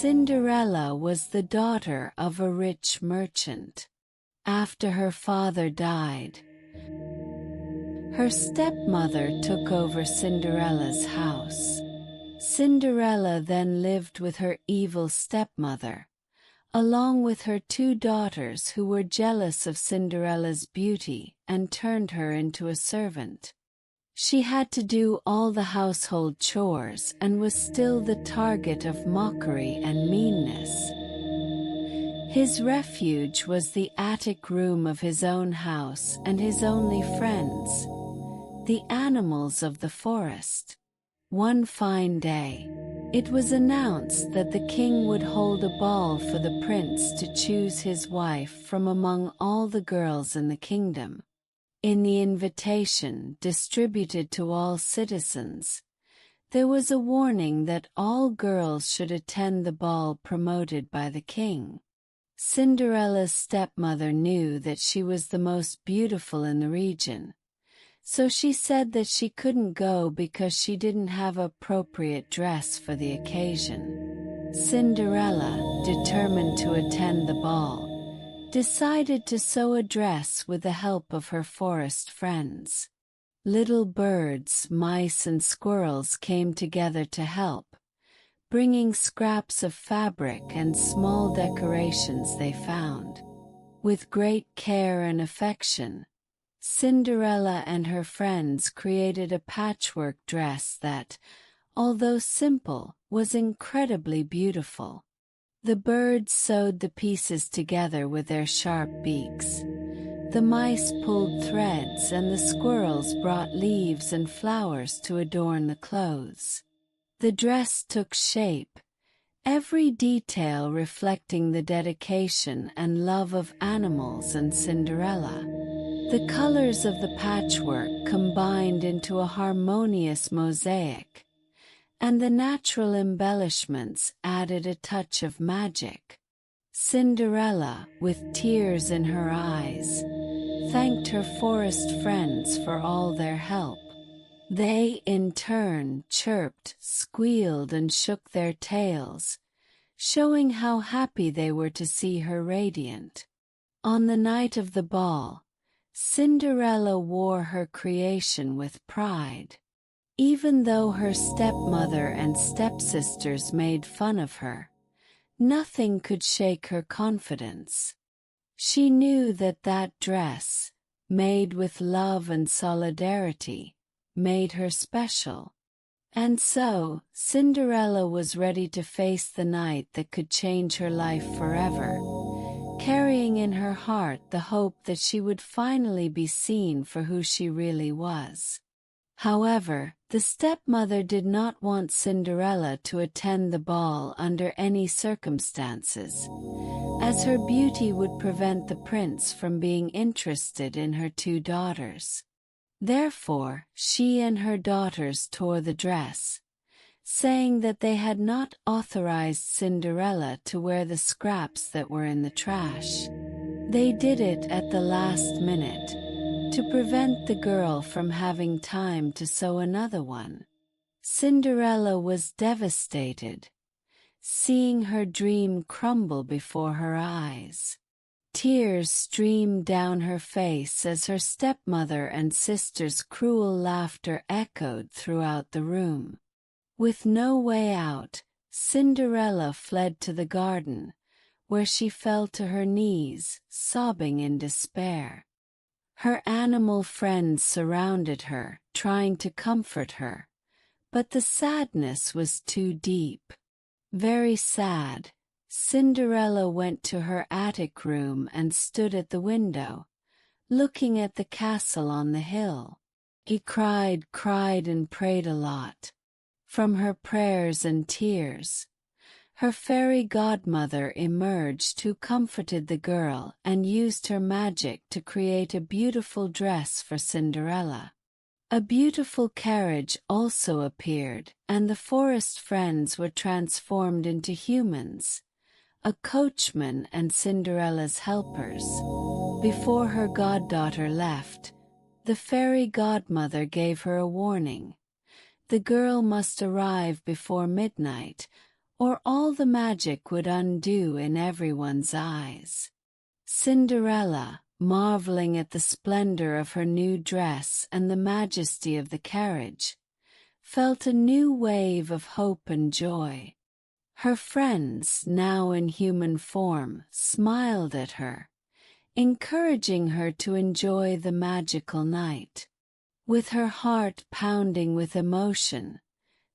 Cinderella was the daughter of a rich merchant. After her father died, her stepmother took over Cinderella's house. Cinderella then lived with her evil stepmother, along with her two daughters who were jealous of Cinderella's beauty and turned her into a servant. She had to do all the household chores and was still the target of mockery and meanness. His refuge was the attic room of his own house and his only friends, the animals of the forest. One fine day, it was announced that the king would hold a ball for the prince to choose his wife from among all the girls in the kingdom. In the invitation distributed to all citizens, there was a warning that all girls should attend the ball promoted by the king. Cinderella's stepmother knew that she was the most beautiful in the region, so she said that she couldn't go because she didn't have appropriate dress for the occasion. Cinderella, determined to attend the ball, decided to sew a dress with the help of her forest friends. Little birds, mice and squirrels came together to help, bringing scraps of fabric and small decorations they found. With great care and affection, Cinderella and her friends created a patchwork dress that, although simple, was incredibly beautiful. The birds sewed the pieces together with their sharp beaks. The mice pulled threads and the squirrels brought leaves and flowers to adorn the clothes. The dress took shape, every detail reflecting the dedication and love of animals and Cinderella. The colors of the patchwork combined into a harmonious mosaic, and the natural embellishments added a touch of magic. Cinderella, with tears in her eyes, thanked her forest friends for all their help. They, in turn, chirped, squealed, and shook their tails, showing how happy they were to see her radiant. On the night of the ball, Cinderella wore her creation with pride. Even though her stepmother and stepsisters made fun of her, nothing could shake her confidence. She knew that that dress, made with love and solidarity, made her special. And so, Cinderella was ready to face the night that could change her life forever, carrying in her heart the hope that she would finally be seen for who she really was. However, the stepmother did not want Cinderella to attend the ball under any circumstances, as her beauty would prevent the prince from being interested in her two daughters. Therefore, she and her daughters tore the dress, saying that they had not authorized Cinderella to wear the scraps that were in the trash. They did it at the last minute, to prevent the girl from having time to sew another one. Cinderella was devastated, seeing her dream crumble before her eyes. Tears streamed down her face as her stepmother and sister's cruel laughter echoed throughout the room. With no way out, Cinderella fled to the garden, where she fell to her knees, sobbing in despair. Her animal friends surrounded her, trying to comfort her, but the sadness was too deep. Very sad, Cinderella went to her attic room and stood at the window, looking at the castle on the hill. He cried and prayed a lot. From her prayers and tears, her fairy godmother emerged, who comforted the girl and used her magic to create a beautiful dress for Cinderella. A beautiful carriage also appeared, and the forest friends were transformed into humans, a coachman and Cinderella's helpers. Before her goddaughter left, the fairy godmother gave her a warning. The girl must arrive before midnight, or all the magic would undo in everyone's eyes. Cinderella, marveling at the splendor of her new dress and the majesty of the carriage, felt a new wave of hope and joy. Her friends, now in human form, smiled at her, encouraging her to enjoy the magical night. With her heart pounding with emotion,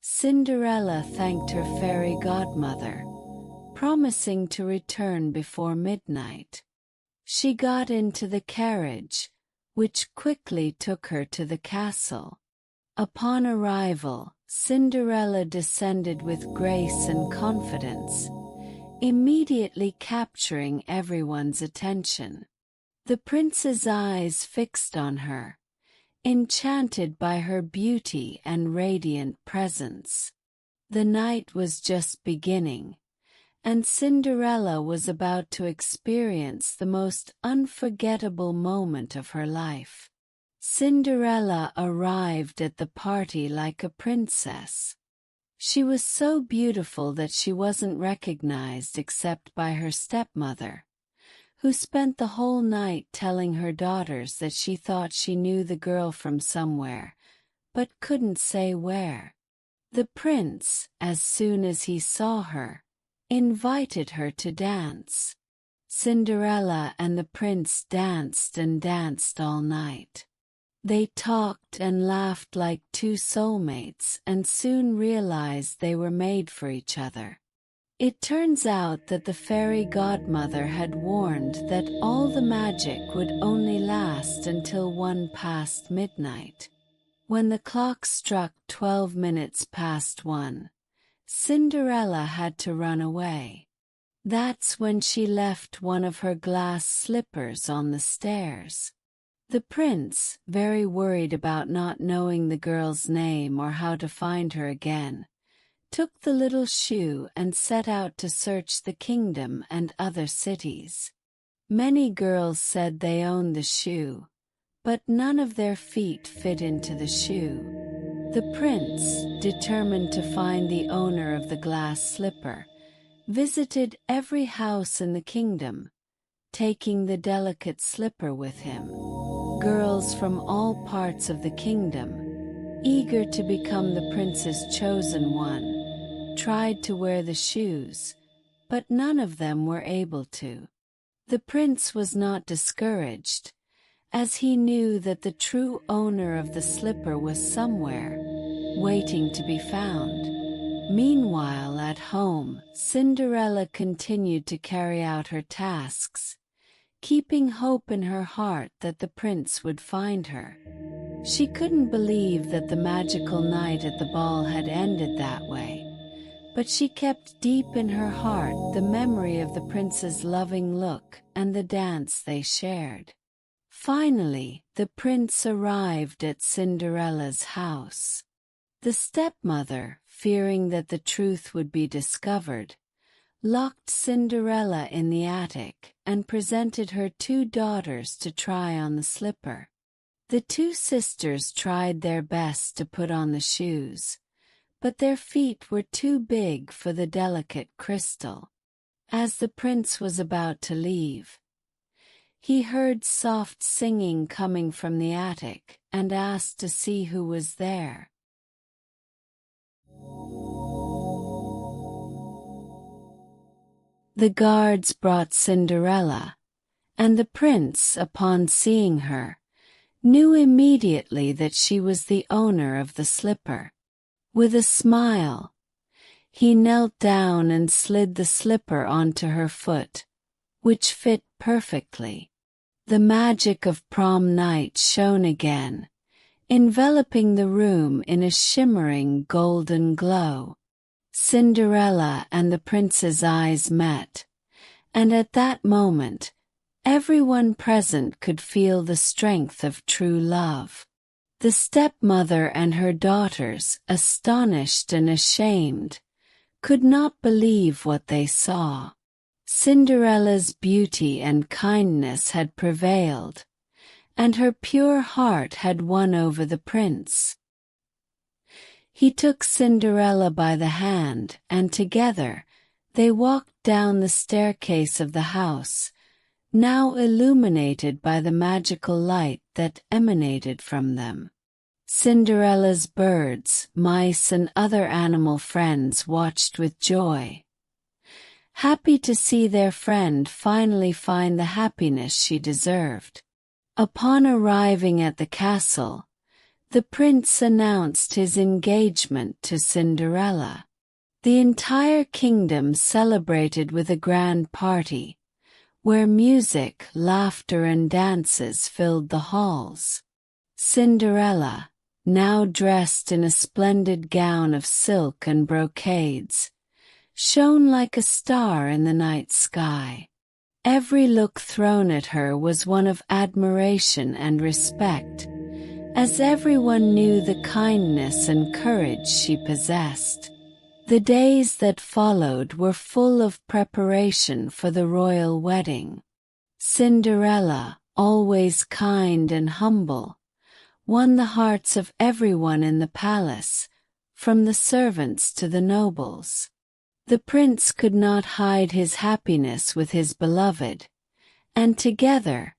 Cinderella thanked her fairy godmother, promising to return before midnight. She got into the carriage, which quickly took her to the castle. Upon arrival, Cinderella descended with grace and confidence, immediately capturing everyone's attention. The prince's eyes fixed on her, enchanted by her beauty and radiant presence. The night was just beginning, and Cinderella was about to experience the most unforgettable moment of her life. Cinderella arrived at the party like a princess. She was so beautiful that she wasn't recognized except by her stepmother, who spent the whole night telling her daughters that she thought she knew the girl from somewhere, but couldn't say where. The prince, as soon as he saw her, invited her to dance. Cinderella and the prince danced and danced all night. They talked and laughed like two soulmates and soon realized they were made for each other. It turns out that the fairy godmother had warned that all the magic would only last until 1 past midnight. When the clock struck 12 minutes past 1, Cinderella had to run away. That's when she left one of her glass slippers on the stairs. The prince, very worried about not knowing the girl's name or how to find her again, took the little shoe and set out to search the kingdom and other cities. Many girls said they owned the shoe, but none of their feet fit into the shoe. The prince, determined to find the owner of the glass slipper, visited every house in the kingdom, taking the delicate slipper with him. Girls from all parts of the kingdom, eager to become the prince's chosen one, tried to wear the shoes, but none of them were able to. The prince was not discouraged, as he knew that the true owner of the slipper was somewhere, waiting to be found. Meanwhile, at home, Cinderella continued to carry out her tasks, keeping hope in her heart that the prince would find her. She couldn't believe that the magical night at the ball had ended that way, but she kept deep in her heart the memory of the prince's loving look and the dance they shared. Finally, the prince arrived at Cinderella's house. The stepmother, fearing that the truth would be discovered, locked Cinderella in the attic and presented her 2 daughters to try on the slipper. The 2 sisters tried their best to put on the shoes, but their feet were too big for the delicate crystal. As the prince was about to leave, he heard soft singing coming from the attic and asked to see who was there. The guards brought Cinderella, and the prince, upon seeing her, knew immediately that she was the owner of the slipper. With a smile, he knelt down and slid the slipper onto her foot, which fit perfectly. The magic of prom night shone again, enveloping the room in a shimmering golden glow. Cinderella and the prince's eyes met, and at that moment, everyone present could feel the strength of true love. The stepmother and her daughters, astonished and ashamed, could not believe what they saw. Cinderella's beauty and kindness had prevailed, and her pure heart had won over the prince. He took Cinderella by the hand, and together, they walked down the staircase of the house, now illuminated by the magical light that emanated from them. Cinderella's birds, mice, and other animal friends watched with joy, happy to see their friend finally find the happiness she deserved. Upon arriving at the castle, the prince announced his engagement to Cinderella. The entire kingdom celebrated with a grand party, where music, laughter, and dances filled the halls. Cinderella, now dressed in a splendid gown of silk and brocades, shone like a star in the night sky. Every look thrown at her was one of admiration and respect, as everyone knew the kindness and courage she possessed. The days that followed were full of preparation for the royal wedding. Cinderella, always kind and humble, won the hearts of everyone in the palace, from the servants to the nobles. The prince could not hide his happiness with his beloved, and together,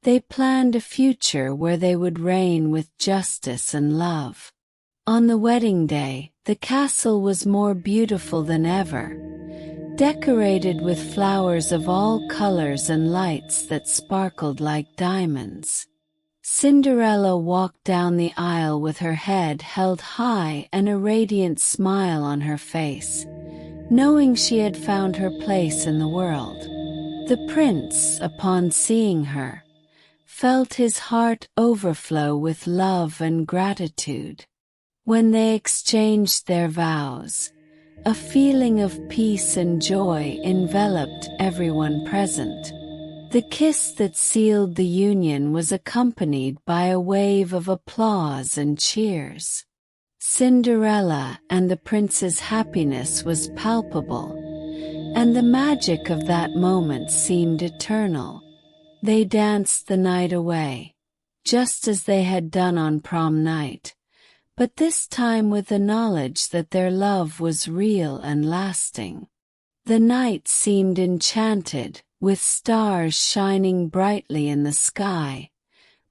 they planned a future where they would reign with justice and love. On the wedding day, the castle was more beautiful than ever, decorated with flowers of all colors and lights that sparkled like diamonds. Cinderella walked down the aisle with her head held high and a radiant smile on her face, knowing she had found her place in the world. The prince, upon seeing her, felt his heart overflow with love and gratitude. When they exchanged their vows, a feeling of peace and joy enveloped everyone present. The kiss that sealed the union was accompanied by a wave of applause and cheers. Cinderella and the prince's happiness was palpable, and the magic of that moment seemed eternal. They danced the night away, just as they had done on prom night, but this time with the knowledge that their love was real and lasting. The night seemed enchanted, with stars shining brightly in the sky,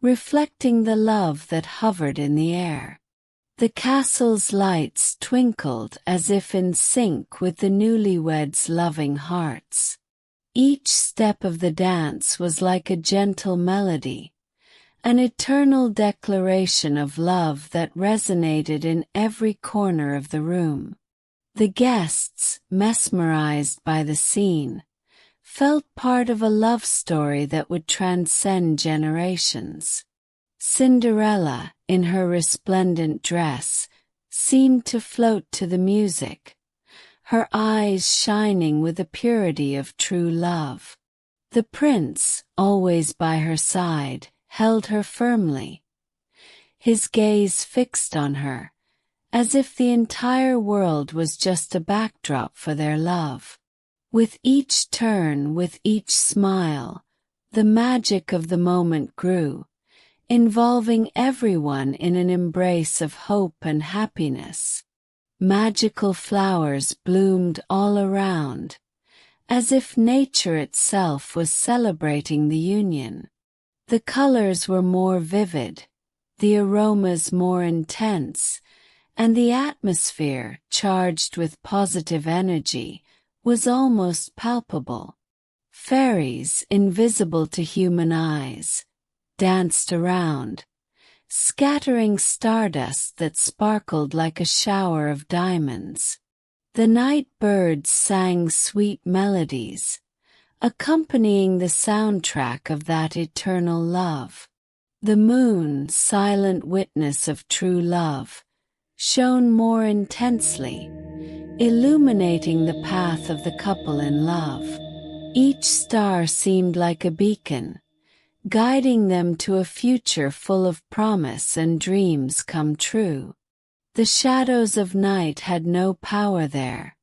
reflecting the love that hovered in the air. The castle's lights twinkled as if in sync with the newlyweds' loving hearts. Each step of the dance was like a gentle melody, an eternal declaration of love that resonated in every corner of the room. The guests, mesmerized by the scene, felt part of a love story that would transcend generations. Cinderella, in her resplendent dress, seemed to float to the music, her eyes shining with the purity of true love. The prince, always by her side, held her firmly, his gaze fixed on her, as if the entire world was just a backdrop for their love. With each turn, with each smile, the magic of the moment grew, involving everyone in an embrace of hope and happiness. Magical flowers bloomed all around, as if nature itself was celebrating the union. The colors were more vivid, the aromas more intense, and the atmosphere, charged with positive energy, was almost palpable. Fairies, invisible to human eyes, danced around, scattering stardust that sparkled like a shower of diamonds. The night birds sang sweet melodies, accompanying the soundtrack of that eternal love. The moon, silent witness of true love, shone more intensely, illuminating the path of the couple in love. Each star seemed like a beacon, guiding them to a future full of promise and dreams come true. The shadows of night had no power there.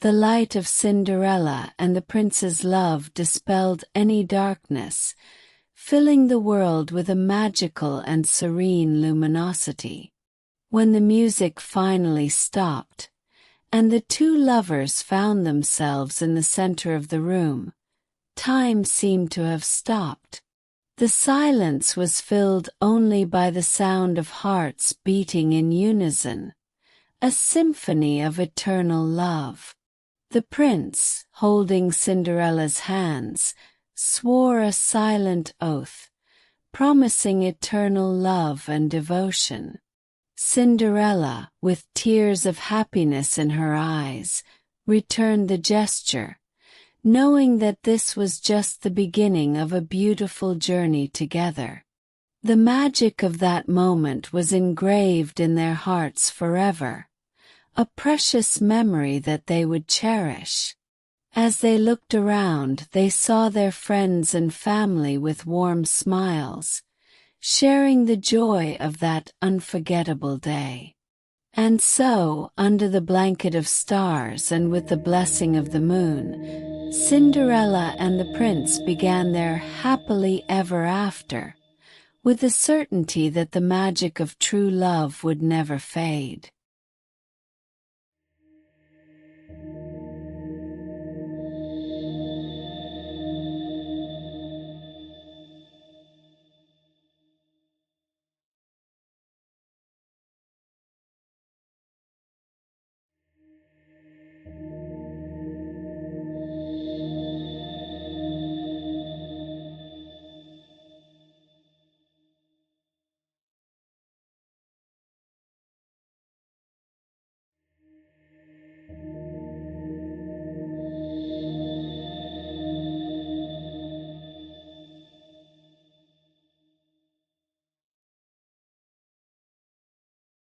The light of Cinderella and the prince's love dispelled any darkness, filling the world with a magical and serene luminosity. When the music finally stopped, and the two lovers found themselves in the center of the room, time seemed to have stopped. The silence was filled only by the sound of hearts beating in unison, a symphony of eternal love. The prince, holding Cinderella's hands, swore a silent oath, promising eternal love and devotion. Cinderella, with tears of happiness in her eyes, returned the gesture, knowing that this was just the beginning of a beautiful journey together. The magic of that moment was engraved in their hearts forever, a precious memory that they would cherish. As they looked around, they saw their friends and family with warm smiles, sharing the joy of that unforgettable day. And so, under the blanket of stars and with the blessing of the moon, Cinderella and the prince began their happily ever after, with the certainty that the magic of true love would never fade.